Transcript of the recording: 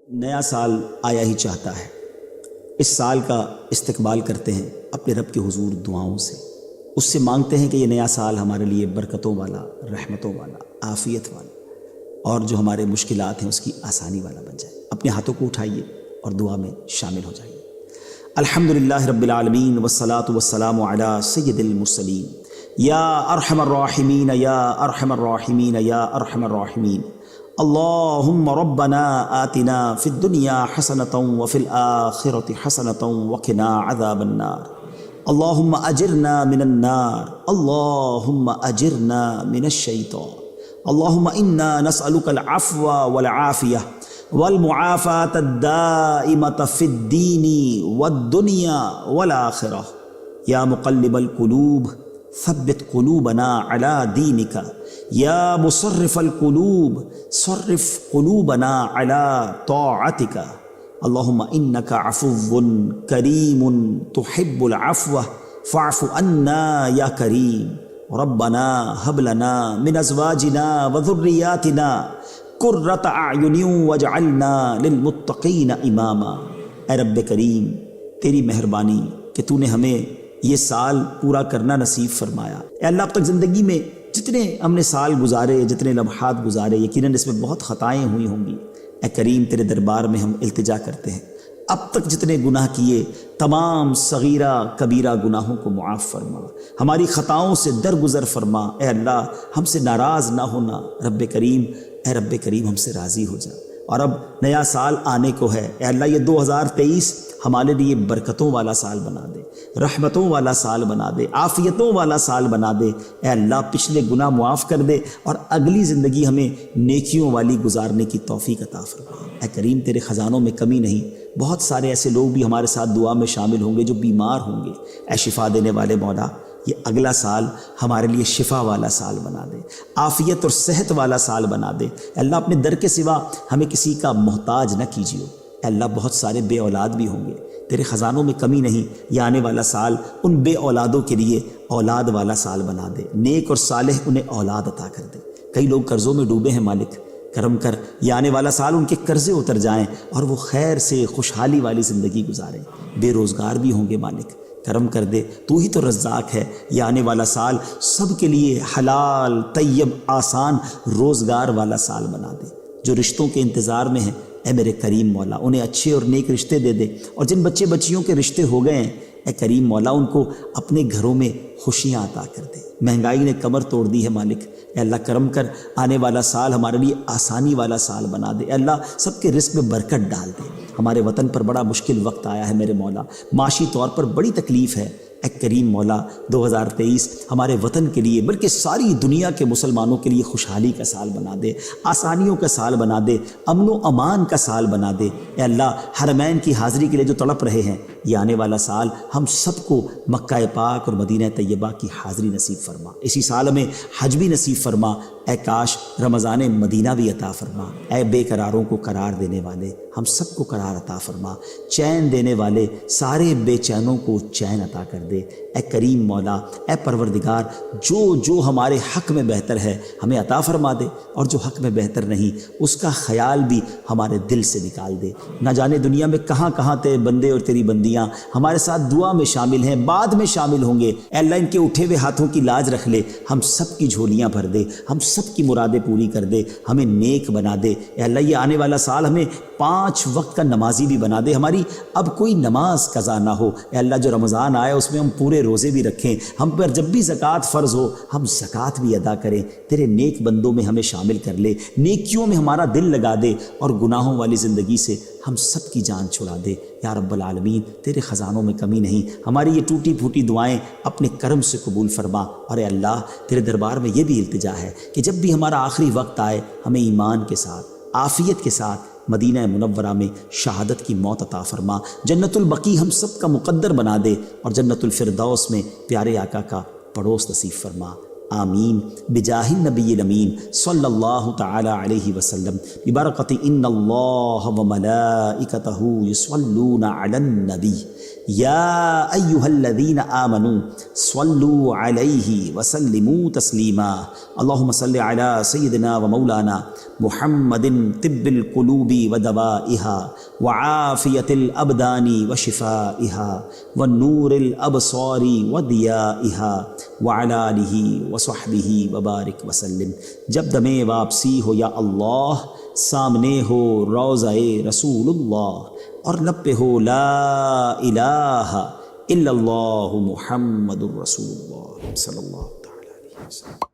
نیا سال آیا ہی چاہتا ہے۔ اس سال کا استقبال کرتے ہیں اپنے رب کے حضور دعاؤں سے، اس سے مانگتے ہیں کہ یہ نیا سال ہمارے لیے برکتوں والا، رحمتوں والا، عافیت والا، اور جو ہمارے مشکلات ہیں اس کی آسانی والا بن جائے۔ اپنے ہاتھوں کو اٹھائیے اور دعا میں شامل ہو جائیے۔ الحمدللہ رب العالمین والصلاة والسلام علی سید المرسلین، یا ارحم الراحمین یا ارحم الراحمین یا ارحم الراحمین۔ اللہم ربنا آتنا فی الدنیا حسنۃ وفی الآخرۃ حسنۃ وقنا عذاب النار۔ اللہم اجرنا من النار، اللہم اجرنا من الشیطان، اللہم انا نسألک العفو والعافیہ والمعافاة الدائمة فی الدین والدنیا والآخرہ۔ یا مقلب القلوب ثبت قلوبنا علی دینک، یا مصرف القلوب صرف قلوبنا علی طاعتک۔ اللہم انک عفو کریم تحب العفو فاعف عنا یا کریم۔ ربنا ہب لنا من ازواجنا وذریاتنا قرۃ اعین واجعلنا للمتقین اماما۔ اے رب کریم، تیری مہربانی کہ تو نے ہمیں یہ سال پورا کرنا نصیب فرمایا۔ اے اللہ، اب تک زندگی میں جتنے ہم نے سال گزارے، جتنے لمحات گزارے، یقیناً اس میں بہت خطائیں ہوئی ہوں گی۔ اے کریم، تیرے دربار میں ہم التجا کرتے ہیں، اب تک جتنے گناہ کیے تمام صغیرہ کبیرہ گناہوں کو معاف فرما، ہماری خطاؤں سے درگزر فرما۔ اے اللہ، ہم سے ناراض نہ ہونا رب کریم، اے رب کریم ہم سے راضی ہو جا۔ اور اب نیا سال آنے کو ہے، اے اللہ یہ 2023 ہمارے لیے برکتوں والا سال بنا دے، رحمتوں والا سال بنا دے، عافیتوں والا سال بنا دے۔ اے اللہ، پچھلے گناہ معاف کر دے اور اگلی زندگی ہمیں نیکیوں والی گزارنے کی توفیق عطا فرما۔ اے کریم، تیرے خزانوں میں کمی نہیں، بہت سارے ایسے لوگ بھی ہمارے ساتھ دعا میں شامل ہوں گے جو بیمار ہوں گے۔ اے شفا دینے والے مولا، یہ اگلا سال ہمارے لیے شفا والا سال بنا دے، عافیت اور صحت والا سال بنا دے۔ اے اللہ، اپنے در کے سوا ہمیں کسی کا محتاج نہ کیجیے۔ اے اللہ، بہت سارے بے اولاد بھی ہوں گے، تیرے خزانوں میں کمی نہیں، یہ آنے والا سال ان بے اولادوں کے لیے اولاد والا سال بنا دے، نیک اور صالح انہیں اولاد عطا کر دے۔ کئی لوگ قرضوں میں ڈوبے ہیں، مالک کرم کر، یہ آنے والا سال ان کے قرضے اتر جائیں اور وہ خیر سے خوشحالی والی زندگی گزاریں۔ بے روزگار بھی ہوں گے، مالک کرم کر دے، تو ہی تو رزاق ہے۔ یہ آنے والا سال سب کے لیے حلال، طیب، آسان روزگار والا سال بنا دے۔ جو رشتوں کے انتظار میں ہیں، اے میرے کریم مولا، انہیں اچھے اور نیک رشتے دے دے، اور جن بچے بچیوں کے رشتے ہو گئے ہیں، اے کریم مولا ان کو اپنے گھروں میں خوشیاں عطا کر دے۔ مہنگائی نے کمر توڑ دی ہے، مالک اے اللہ کرم کر، آنے والا سال ہمارے لیے آسانی والا سال بنا دے۔ اے اللہ، سب کے رزق میں برکت ڈال دے۔ ہمارے وطن پر بڑا مشکل وقت آیا ہے میرے مولا، معاشی طور پر بڑی تکلیف ہے۔ اے کریم مولا، 2023 ہمارے وطن کے لیے بلکہ ساری دنیا کے مسلمانوں کے لیے خوشحالی کا سال بنا دے، آسانیوں کا سال بنا دے، امن و امان کا سال بنا دے۔ اے اللہ، حرمین کی حاضری کے لیے جو تڑپ رہے ہیں، یہ آنے والا سال ہم سب کو مکہ پاک اور مدینہ طیبہ کی حاضری نصیب فرما۔ اسی سال میں حج بھی نصیب فرما۔ اے کاش رمضان مدینہ بھی عطا فرما۔ اے بے قراروں کو قرار دینے والے، ہم سب کو قرار عطا فرما۔ چین دینے والے سارے بے چینوں کو چین عطا کر دے۔ اے کریم مولا، اے پروردگار، جو جو ہمارے حق میں بہتر ہے ہمیں عطا فرما دے، اور جو حق میں بہتر نہیں اس کا خیال بھی ہمارے دل سے نکال دے۔ نہ جانے دنیا میں کہاں کہاں تیرے بندے اور تیری بندیاں ہمارے ساتھ دعا میں شامل ہیں، بعد میں شامل ہوں گے۔ اے اللہ، ان کے اٹھے ہوئے ہاتھوں کی لاج رکھ لے، ہم سب کی جھولیاں بھر دے، ہم سب کی مرادیں پوری کر دے، ہمیں نیک بنا دے۔ اے اللہ، یہ آنے والا سال ہمیں 5 وقت کا نمازی بھی بنا دے، ہماری اب کوئی نماز قضا نہ ہو۔ اے اللہ، جو رمضان آئے اس میں ہم پورے روزے بھی رکھیں، ہم پر جب بھی زکوٰۃ فرض ہو ہم زکوٰۃ بھی ادا کریں۔ تیرے نیک بندوں میں ہمیں شامل کر لے، نیکیوں میں ہمارا دل لگا دے، اور گناہوں والی زندگی سے ہم سب کی جان چھڑا دے۔ یا رب العالمین، تیرے خزانوں میں کمی نہیں، ہماری یہ ٹوٹی پھوٹی دعائیں اپنے کرم سے قبول فرما۔ اور اے اللہ، تیرے دربار میں یہ بھی التجا ہے کہ جب بھی ہمارا آخری وقت آئے ہمیں ایمان کے ساتھ، عافیت کے ساتھ مدینہ منورہ میں شہادت کی موت عطا فرما۔ جنت البقیع ہم سب کا مقدر بنا دے، اور جنت الفردوس میں پیارے آقا کا پڑوس نصیب فرما۔ آمین بجاہ النبی الامین صلی اللہ تعالی علیہ وسلم ببرکۃ ان اللہ وملائکتہ یصلون علی النبی یا ایہا الذین آمنوا صلوا علیہ وسلموا تسلیما اللہم صل علی سیدنا ومولانا محمد طب القلوب ودوائها وعافیۃ الابدان وشفائها ونور الابصار وضیائها وعلی آلہ وصحبہ وبارک وسلم۔ جب دم واپسی ہو یا اللہ، سامنے ہو روضہ رسول اللہ، اور لب پہ ہو لا الہ الا اللہ محمد الرسول اللہ صلی اللہ تعالی علیہ وسلم۔